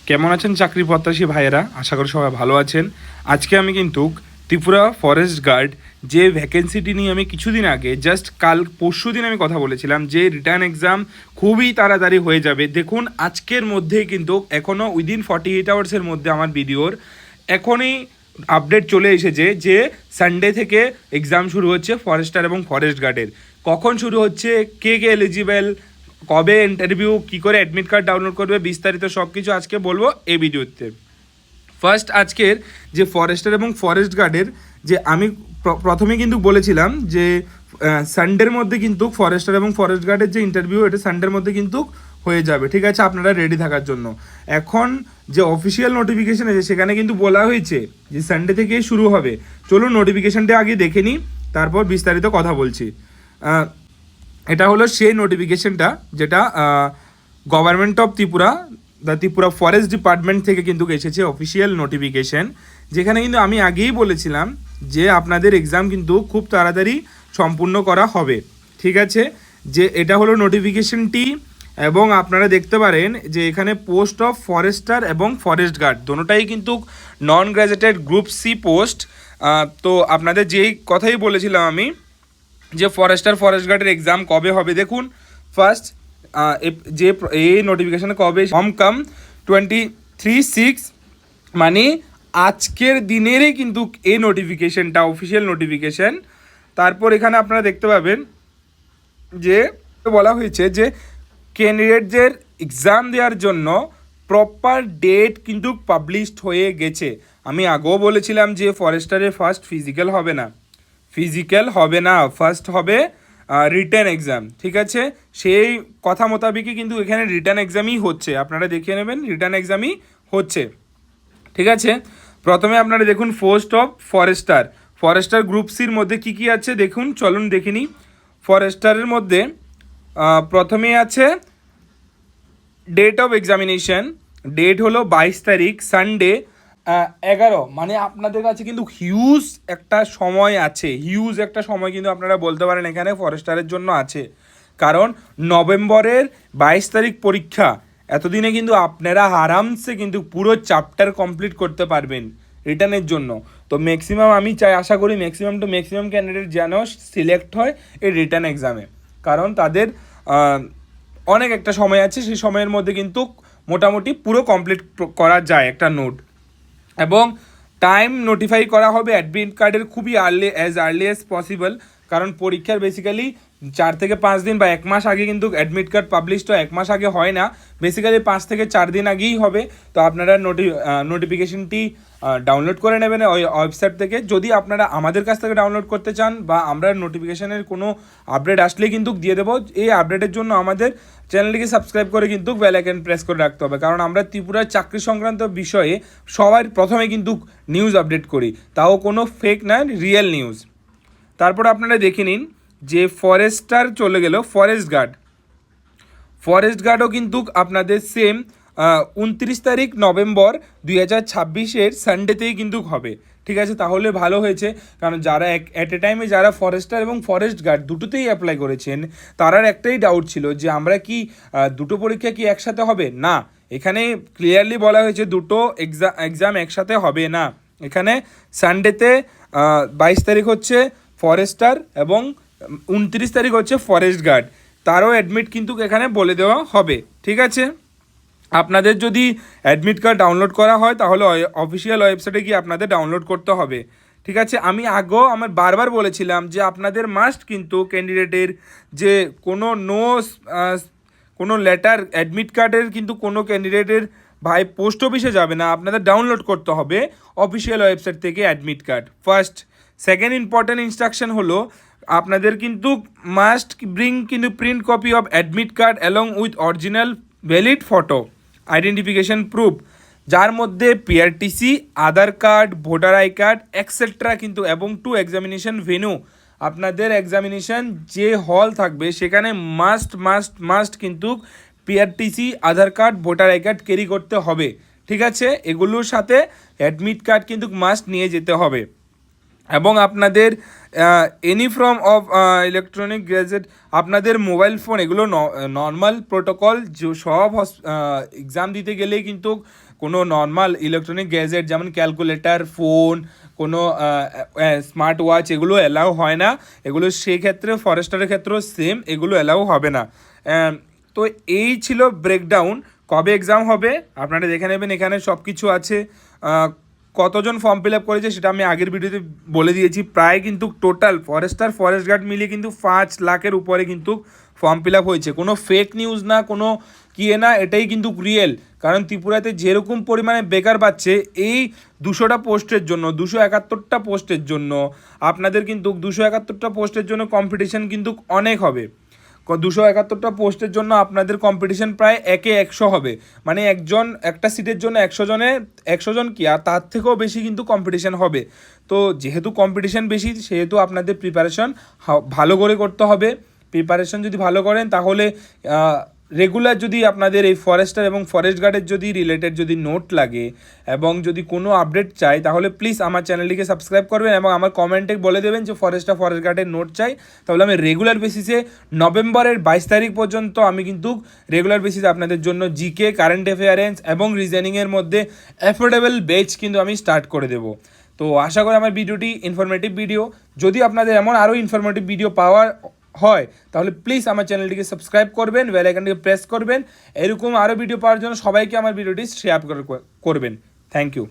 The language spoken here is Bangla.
কেমন আছেন চাকরি প্রত্যাশী ভাইয়েরা? আশা করি সবাই ভালো আছেন। আজকে আমি কিন্তু ত্রিপুরা ফরেস্ট গার্ড যে ভ্যাকেন্সিটি নিয়ে আমি কিছুদিন আগে পরশু দিন আমি কথা বলেছিলাম যে রিটার্ন এক্সাম খুবই তাড়াতাড়ি হয়ে যাবে। দেখুন আজকের মধ্যেই কিন্তু এখনও উইদিন 48 আওয়ার্সের মধ্যে আমার ভিডিওর এখনই আপডেট চলে এসেছে যে সানডে থেকে এক্সাম শুরু হচ্ছে ফরেস্টার এবং ফরেস্ট গার্ডের। কখন শুরু হচ্ছে, কে কে এলিজিবেল, কবে ইন্টারভিউ, কী করে অ্যাডমিট কার্ড ডাউনলোড করবে, বিস্তারিত সব কিছু আজকে বলবো এই ভিডিওতে। ফার্স্ট আজকের যে ফরেস্টার এবং ফরেস্ট গার্ডের যে আমি প্রথমে কিন্তু বলেছিলাম যে সানডের মধ্যে কিন্তু ফরেস্টার এবং ফরেস্ট গার্ডের যে ইন্টারভিউ এটা সানডের মধ্যে কিন্তু হয়ে যাবে, ঠিক আছে, আপনারা রেডি থাকার জন্য। এখন যে অফিসিয়াল নোটিফিকেশান আছে সেখানে কিন্তু বলা হয়েছে যে সানডে থেকেই শুরু হবে। চলুন নোটিফিকেশানটা আগে দেখে নিই, তারপর বিস্তারিত কথা বলছি। এটা হলো সেই নোটিফিকেশনটা যেটা government of Tripura, the Tripura forest department থেকে কিন্তু এসেছে অফিসিয়াল নোটিফিকেশন, যেখানে কিন্তু আমি আগেই বলেছিলাম যে আপনাদের এক্সাম কিন্তু খুব তাড়াতাড়ি সম্পূর্ণ করা হবে, ঠিক আছে। যে এটা হলো নোটিফিকেশনটি, এবং আপনারা দেখতে পারেন যে এখানে পোস্ট অফ ফরেস্টার এবং ফরেস্ট গার্ড দোনোটাই কিন্তু নন গ্র্যাজুয়েটেড গ্রুপ সি পোস্ট। তো আপনাদের যেই কথাই বলেছিলাম আমি যে ফরেস্টার ফরেস্ট গার্ডের এক্সাম কবে হবে, দেখুন ফার্স্ট যে এই নোটিফিকেশানে কবে কাম 23/6 মানে আজকের দিনেরই কিন্তু এই নোটিফিকেশানটা অফিসিয়াল নোটিফিকেশান। তারপর এখানে আপনারা দেখতে পাবেন যে বলা হয়েছে যে ক্যান্ডিডেটদের এক্সাম দেওয়ার জন্য প্রপার ডেট কিন্তু পাবলিশড হয়ে গেছে। আমি আগেও বলেছিলাম যে ফরেস্টারের ফার্স্ট ফিজিক্যাল হবে না, ফার্স্ট হবে রিটেন এক্সাম, ঠিক আছে। সেই কথা মোতাবেকই কিন্তু এখানে রিটার্ন এক্সামই হচ্ছে, আপনারা দেখে নেবেন রিটার্ন এক্সামই হচ্ছে, ঠিক আছে। প্রথমে আপনারা দেখুন পোস্ট অফ ফরেস্টার গ্রুপ সির মধ্যে কি কি আছে দেখুন, চলুন দেখে নিই। ফরেস্টারের মধ্যে প্রথমেই আছে ডেট অফ এক্সামিনেশন, ডেট হলো 22 তারিখ সানডে 11, মানে আপনাদের কাছে কিন্তু হিউজ একটা সময় কিন্তু আপনারা বলতে পারেন এখানে ফরেস্টারের জন্য আছে, কারণ নভেম্বরের 22 তারিখ পরীক্ষা। এতদিনে কিন্তু আপনারা আরামসে কিন্তু পুরো চ্যাপ্টার কমপ্লিট করতে পারবেন রিটার্নের জন্য। তো আমি আশা করি ম্যাক্সিমাম ক্যান্ডিডেট যেন সিলেক্ট হয় এই রিটার্ন এক্সামে, কারণ তাদের অনেক একটা সময় আছে, সেই সময়ের মধ্যে কিন্তু মোটামুটি পুরো কমপ্লিট করা যায় একটা নোট। এবং টাইম নোটিফাই করা হবে অ্যাডমিট কার্ডের খুবই আর্লি অ্যাজ পসিবল, কারণ পরীক্ষার বেসিক্যালি 4 থেকে 5 দিন বা 1 মাস আগে কিন্তু অ্যাডমিট কার্ড পাবলিশ, তো 1 মাস আগে হয় না, বেসিক্যালি 5 থেকে 4 দিন আগেই হবে। তো আপনারা নোটিফিকেশনটি ডাউনলোড করে নেবেন ওই ওয়েবসাইট থেকে। যদি আপনারা আমাদের কাছ থেকে ডাউনলোড করতে চান বা আমরা নোটিফিকেশনের কোনো আপডেট আসলেই কিন্তু দিয়ে দেবো। এই আপডেটের জন্য আমাদের চ্যানেলটিকে সাবস্ক্রাইব করে কিন্তু বেল আইকন প্রেস করে রাখতে হবে, কারণ আমরা ত্রিপুরার চাকরি সংক্রান্ত বিষয়ে সবার প্রথমে কিন্তু নিউজ আপডেট করি, তাও কোনো ফেক না, রিয়েল নিউজ। তারপর আপনারা দেখে নিন যে ফরেস্টার চলে গেল, ফরেস্ট গার্ডও কিন্তু আপনাদের সেম 29 তারিখ নভেম্বর 2026 সানডেতেই কিন্তু হবে, ঠিক আছে। তাহলে ভালো হয়েছে, কারণ যারা অ্যাট এ টাইমে যারা ফরেস্টার এবং ফরেস্ট গার্ড দুটোতেই অ্যাপ্লাই করেছেন তারার একটাই ডাউট ছিল যে আমরা কি দুটো পরীক্ষা কি একসাথে হবে না। এখানে ক্লিয়ারলি বলা হয়েছে দুটো এক্সাম একসাথে হবে না। এখানে সানডেতে 22 তারিখ হচ্ছে ফরেস্টার এবং 29 তারিখ হচ্ছে ফরেস্ট গার্ড, তারও অ্যাডমিট কিন্তু এখানে বলে দেওয়া হবে, ঠিক আছে। আপনাদের যদি অ্যাডমিট কার্ড ডাউনলোড করা হয় তাহলে অফিসিয়াল ওয়েবসাইটে গিয়ে আপনাদের ডাউনলোড করতে হবে, ঠিক আছে। আমি আগেও বারবার বলেছিলাম যে আপনাদের মাস্ট কিন্তু ক্যান্ডিডেটের যে কোনো লেটার অ্যাডমিট কার্ডের কিন্তু কোনো ক্যান্ডিডেটের ভাই পোস্ট অফিসে যাবে না, আপনাদের ডাউনলোড করতে হবে অফিসিয়াল ওয়েবসাইট থেকে admit card first. Second important instruction হলো আপনাদের কিন্তু মাস্ট ব্রিং কিন্তু print copy of admit card along with original valid photo identification proof, যার মধ্যে PRTC, Aadhaar card, voter I card etcetera কিন্তু, এবং টু এক্সামিনেশন ভেন্যু, আপনাদের এক্সামিনেশন যে হল থাকবে সেখানে মাস্ট কিন্তু PRTC, Aadhaar card, voter I card carry করতে হবে, ঠিক আছে। এগুলোর সাথে অ্যাডমিট কার্ড কিন্তু মাস্ট নিয়ে যেতে হবে। এবং আপনাদের any form of electronic gadget, আপনাদের মোবাইল ফোন এগুলো নর্মাল প্রোটোকল সব এক্সাম দিতে গেলেই কিন্তু কোনো নর্মাল ইলেকট্রনিক গ্যাজেট যেমন ক্যালকুলেটর, ফোন, কোনো স্মার্ট ওয়াচ এগুলো অ্যালাউ হয় না। এগুলো সেই ক্ষেত্রে ফরেস্টারের ক্ষেত্রেও সেম, এগুলো অ্যালাউ হবে না। তো এই ছিল ব্রেকডাউন। কবে এক্সাম হবে আপনারা দেখে নেবেন, এখানে সব কিছু আছে। কতজন ফর্ম ফিল আপ করেছে সেটা আমি আগের ভিডিওতে বলে দিয়েছি। প্রায় কিন্তু টোটাল ফরেস্টার ফরেস্ট গার্ড মিলিয়ে কিন্তু 5 লাখের উপরে কিন্তু ফর্ম ফিল আপ হয়েছে। কোনো ফেক নিউজ না, কোনো না, এটাই কিন্তু রিয়েল। কারণ ত্রিপুরাতে যেরকম পরিমাণে বেকার পাচ্ছে এই 200টা পোস্টের জন্য, 271টা পোস্টের জন্য আপনাদের কিন্তু 271টা পোস্টের জন্য কম্পিটিশন কিন্তু অনেক হবে। 271টা পোস্টের জন্য আপনাদের কম্পিটিশন প্রায় 100 হবে। মানে একটা সিটের জন্য 100 জন কি, আর তার থেকেও বেশি কিন্তু কম্পিটিশন হবে। তো যেহেতু কম্পিটিশন বেশি, সেহেতু আপনাদের প্রিপারেশন ভালো করে করতে হবে। প্রিপারেশন যদি ভালো করেন তাহলে রেগুলার যদি আপনাদের এই ফরেস্টার এবং ফরেস্ট গার্ডের যদি রিলেটেড যদি নোট লাগে এবং যদি কোনো আপডেট চাই, তাহলে প্লিজ আমার চ্যানেলটিকে সাবস্ক্রাইব করবেন এবং আমার কমেন্টে বলে দেবেন যে ফরেস্টার ফরেস্ট গার্ডের নোট চাই। তাহলে আমি রেগুলার বেসিসে নভেম্বরের 22 তারিখ পর্যন্ত আমি কিন্তু রেগুলার বেসিসে আপনাদের জন্য জিকে, কারেন্ট অ্যাফেয়ারেন্স এবং রিজনিংয়ের মধ্যে অ্যাফোর্ডেবল ব্যাচ কিন্তু আমি স্টার্ট করে দেবো। তো আশা করি আমার ভিডিওটি ইনফরমেটিভ ভিডিও। যদি আপনাদের এমন আরও ইনফরমেটিভ ভিডিও পাওয়ার হয় তাহলে প্লিজ আমার চ্যানেলটিকে সাবস্ক্রাইব করবেন, বেল আইকনটিকে প্রেস করবেন। এরকম আরও ভিডিও পাওয়ার জন্য সবাইকে আমার ভিডিওটি শেয়ার করবেন। Thank you.